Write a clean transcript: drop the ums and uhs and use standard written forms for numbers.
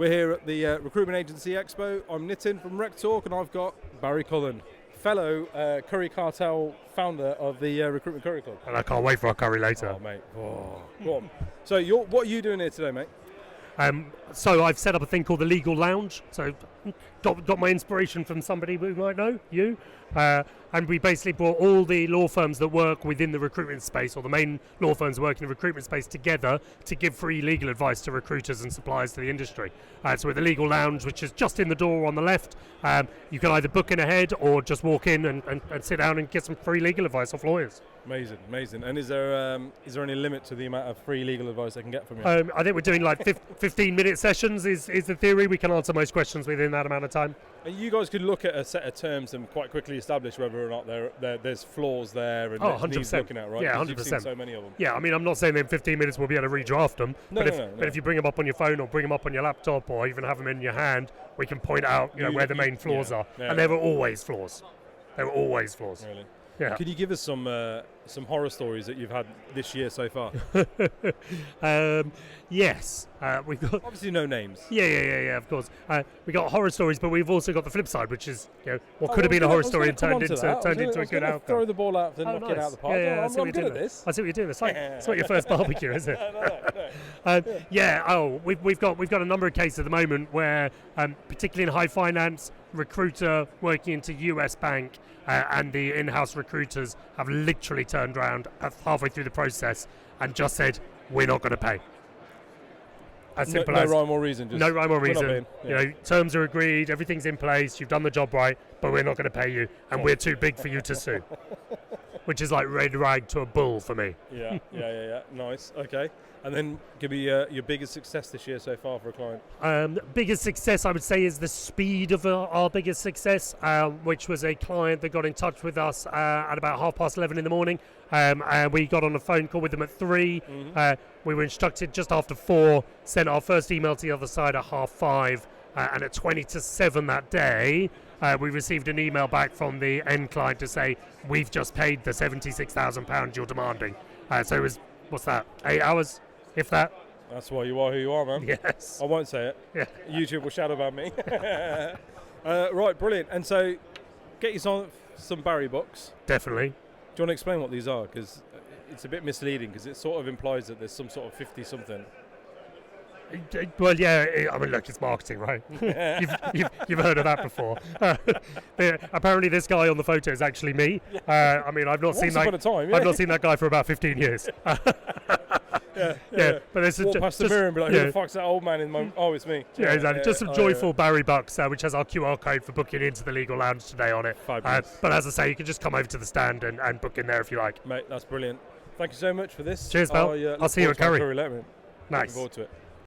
We're here at the Recruitment Agency Expo. I'm Nitin from Rec Talk, and I've got Barry Cullen, fellow Curry Cartel founder of the Recruitment Curry Club. And I can't wait for our curry later. Oh, mate. Oh. Go on. So, what are you doing here today, mate? So I've set up a thing called the Legal Lounge. So got my inspiration from somebody we might know, you. And we basically brought all the law firms that work within the recruitment space, or the main law firms working in the recruitment space, together to give free legal advice to recruiters and suppliers to the industry. So with the Legal Lounge, which is just in the door on the left, you can either book in ahead or just walk in and sit down and get some free legal advice off lawyers. Amazing. And is there any limit to the amount of free legal advice I can get from you? I think we're doing like 15-minute sessions is the theory. We can answer most questions within that amount of time. And you guys could look at a set of terms and quite quickly establish whether or not there's flaws there and that needs looking at, right? Yeah, 100%. You've seen so many of them. Yeah, I mean, I'm not saying that in 15 minutes we'll be able to redraft them, but if you bring them up on your phone or bring them up on your laptop or even have them in your hand, we can point out where the main flaws are. And there were always flaws. Really? Yeah. Could you give us some horror stories that you've had this year so far? Yes. We've got obviously no names. Yeah, of course. We got horror stories, but we've also got the flip side, which is what could have been a horror story and turned into a good outcome. Throw the ball out and knock it out of the park. Yeah, I'm good at this. I see what you're doing. It's not your first barbecue, is it? No. We've got a number of cases at the moment where, particularly in high finance, recruiter working into US bank and the in-house recruiters have literally turned around halfway through the process and just said, we're not going to pay. As simple as no rhyme or reason. No rhyme or reason. Terms are agreed, everything's in place, you've done the job right, but we're not going to pay you, and we're too big for you to sue. Which is like red rag to a bull for me. Yeah. Nice. Okay. And then give me your biggest success this year so far for a client. Biggest success, I would say, is the speed of our biggest success, which was a client that got in touch with us at about 11:30 in the morning. And we got on a phone call with them at 3. Mm-hmm. We were instructed just after 4, sent our first email to the other side at 5:30, and at 7:20 that day, we received an email back from the end client to say, we've just paid the £76,000 you're demanding. So it was, 8 hours, if that? That's why you are who you are, man. Yes. I won't say it. Yeah. YouTube will shadow ban me. Right, brilliant. And so, get you some Barry books. Definitely. Do you want to explain what these are? Because it's a bit misleading, because it sort of implies that there's some sort of 50-something. Well, yeah, I mean, look, it's marketing, right? You've heard of that before. Apparently, this guy on the photo is actually me. I mean, I've not seen that guy for about 15 years. Yeah. But this walk past the mirror and be like, who the fuck's that old man in my... Oh, it's me. Yeah, exactly. Just some joyful Barry bucks, which has our QR code for booking into the Legal Lounge today on it. But as I say, you can just come over to the stand and book in there if you like. Mate, that's brilliant. Thank you so much for this. Cheers, pal. I'll see you at Curry. Nice. Looking forward to it.